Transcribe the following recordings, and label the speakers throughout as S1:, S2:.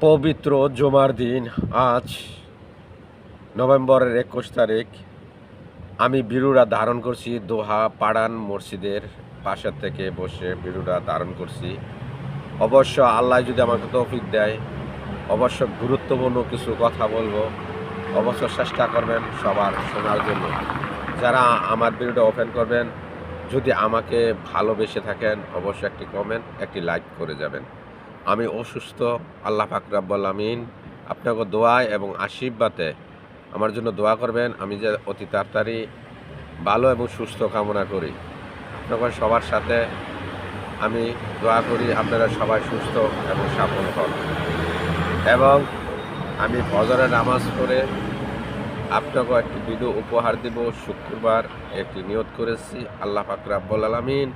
S1: পবিত্র জুমার দিন আজ নভেম্বরের 21 তারিখ। আমি বিরুরা ধারণ করছি দোহা পাড়ান মসজিদের পাশের থেকে বসে বিরুরা ধারণ করছি। অবশ্য আল্লাহ যদি আমাকে তৌফিক দেয় অবশ্য গুরুত্বপূর্ণ কিছু কথা বলবো। অবশ্য চেষ্টা করবেন সবার শোনার জন্য। যারা আমার ভিডিওটা ওপেন করবেন, যদি আমাকে ভালোবেসে থাকেন অবশ্যই একটি কমেন্ট, একটি লাইক করে যাবেন। আমি অসুস্থ, আল্লাহ পাক রব্বুল আমিন আপনাকে দোয়ায় এবং আশীর্বাদে আমার জন্য দোয়া করবেন। আমি যে অতি তাড়াতাড়ি ভালো এবং সুস্থ কামনা করি। আপনাদের সবার সাথে আমি দোয়া করি আপনারা সবাই সুস্থ এবং সফল হন। এবং আমি ফজরের নামাজ পড়ে আপনাকে একটি ভিডিও উপহার দেব। শুক্রবার একটি নিয়ত করেছি, আল্লাহ পাক রব্বুল আমিন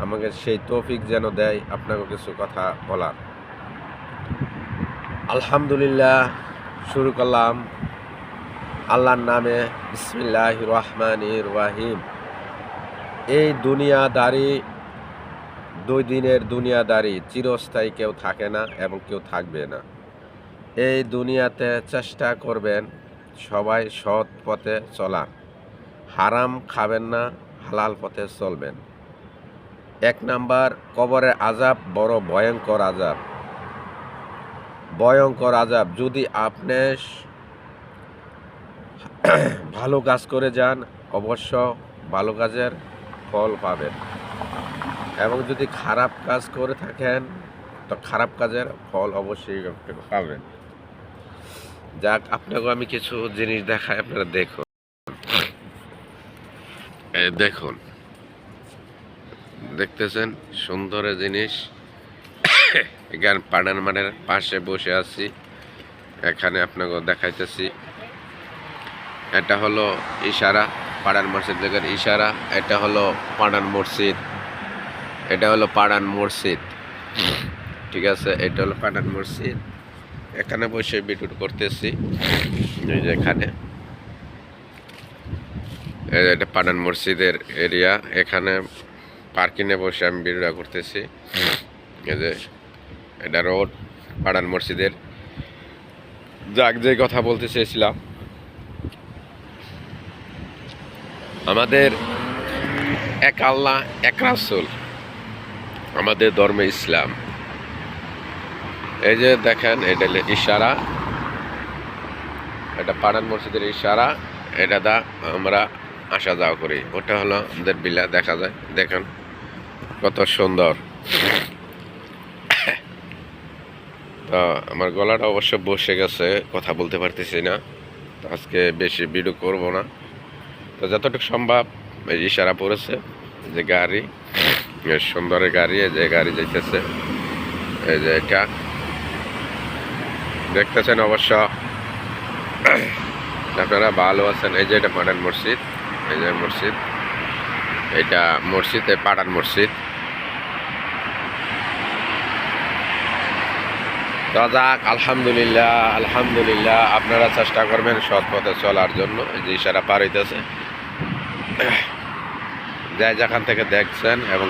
S1: আমাকে সেই তৌফিক যেন দেয় আপনাকে কিছু কথা বলার। আলহামদুলিল্লাহ, শুরু করলাম আল্লাহর নামে, বিসমিল্লাহির রহমানির রহিম। এই দুনিয়াদারি 2 দিনের দুনিয়াদারি, চিরস্থায়ী কেউ থাকে না এবং কেউ থাকবে না। এই দুনিয়াতে চেষ্টা করবেন সবাই সৎ পথে চলার, হারাম খাবেন না, হালাল পথে চলবেন। 1 নাম্বার, কবরের আযাব বড় ভয়ঙ্কর আযাব, ভয়ঙ্কর আযাব। যদি আপনি ভালো কাজ করে যান অবশ্য ভালো কাজের ফল পাবেন, এবং যদি খারাপ কাজ করে থাকেন তো খারাপ কাজের ফল অবশ্যই পাবেন। যাক, আপনাকে আমি কিছু জিনিস দেখাই, আপনারা দেখুন। দেখুন, দেখতেছেন সুন্দর জিনিস। এখানে পাড়ান মাঠের পাশে বসে আছি, এখানে আপনাকে দেখাইতেছি। এটা হলো ইশারা, পাড়ান মসজিদ জায়গার ইশারা। এটা হলো পাড়ান মসজিদ, এটা হলো পাড়ান মসজিদ, ঠিক আছে। এটা হলো পাড়ান মসজিদ, এখানে বসে ভিডিও করতেছি। এখানে এটা পাড়ান মসজিদের এরিয়া, এখানে পার্কিংয়ে বসে আমি ভিডিও করতেছি। এই যে এটা রোড পাড়ান মসজিদের। যাক, যে কথা বলতে চেয়েছিলাম, আমাদের এক আল্লাহ, এক রাসূল, আমাদের ধর্মে ইসলাম। এই যে দেখেন, এটা ইশারা, এটা পাড়ান মসজিদের ইশারা। এটা দা আমরা আসা যাওয়া করি। ওটা হলো আমাদের বিলা, দেখা যায়, দেখেন কত সুন্দর। তো আমার গলাটা অবশ্য বসে গেছে, কথা বলতে পারতেছি না, তো আজকে বেশি ভিডিও করব না। তো যতটুকু সম্ভব ইশারা পড়েছে যে গাড়ি, সুন্দরের গাড়ি, যে গাড়ি যাইতেছে, এই যে এটা দেখতেছেন। অবশ্য আপনারা ভালো আছেন। এই যে এটা পাড়ান মসজিদ, এই যে মসজিদ, এটা মসজিদ, পাড়ান মসজিদ। তো যাক, আলহামদুলিল্লাহ, আলহামদুলিল্লাহ। আপনারা চেষ্টা করবেন সৎ পথে চলার জন্য। এই যে ইশারা পার হইতেছে, যাই যেখান থেকে দেখছেন এবং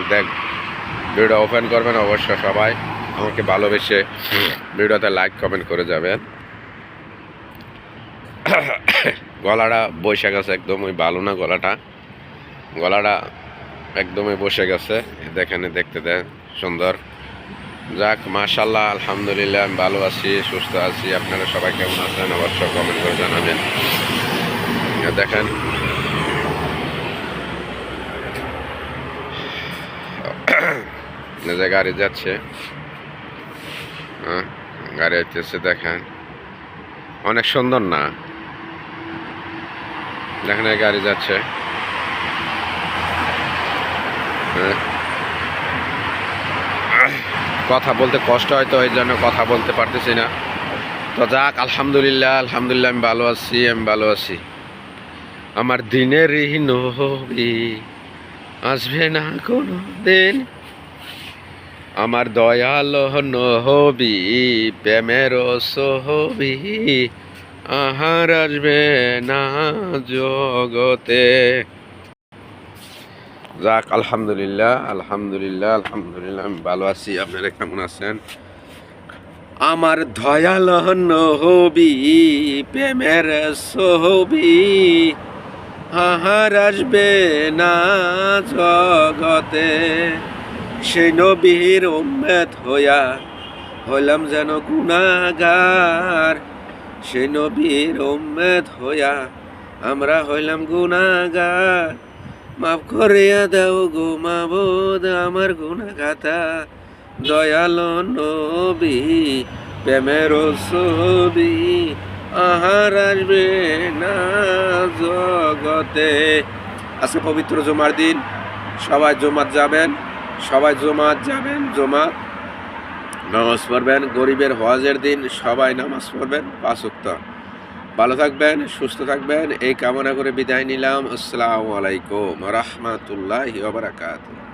S1: ভিডিও ওপেন করবেন অবশ্য সবাই আমাকে ভালোবেসে ভিডিওতে লাইক কমেন্ট করে যাবেন। গলাটা বসে গেছে, একদমই ভালো না গলাটা একদমই বসে গেছে। দেখেন, দেখতে দেন সুন্দর। যাক, মাশাআল্লাহ, আলহামদুলিল্লাহ, আমি ভালো আছি, সুস্থ আছি। আপনারা সবাই কেমন আছেন অবশ্য কমেন্ট করে জানাবেন। দেখেন, যে গাড়ি যাচ্ছে, গাড়ি হইতেছে, দেখেন অনেক সুন্দর না? দেখেন গাড়ি যাচ্ছে, কথা বলতে কষ্ট হয়তো, এই জন্য কথা বলতে পারতেছি না। তো যাক, আলহামদুলিল্লাহ, আলহামদুলিল্লাহ, আমি ভালো আছি, আমি ভালো আছি। আমার দিনের নবী আসবে না কোনো দিন, আমার দয়াল নবী প্রেমের ছবি আহার আসবে না জগতে। যাক, আলহামদুলিল্লাহ, আলহামদুলিল্লাহ, আলহামদুলিল্লাহ, আমি ভালো আছি। আপনারা কেমন আছেন? আমার দয়াল নবী প্রেমের ছবি আহার আসবে না জগতে, সেই নবীর উম্মত হইয়া হইলাম যেন গুনাহগার, সেই নবীর উম্মত হইয়া আমরা হইলাম গুনাহগার। মাফ করিয়া দাও গো মাবুদ আমার গুনাহগাতা, দয়াল নবী প্রেমের ছবি আহার আসবে না জগতে। আজকে পবিত্র জুমার দিন, সবাই জুমাত যাবেন, জুমাত নামাজ পড়বেন। গরিবের হজের দিন সবাই নামাজ পড়বেন 5 ওয়াক্ত। ভালো থাকবেন, সুস্থ থাকবেন, এই কামনা করে বিদায় নিলাম। আসসালামু আলাইকুম রাহমাতুল্লাহি ওয়া বারাকাতুহু।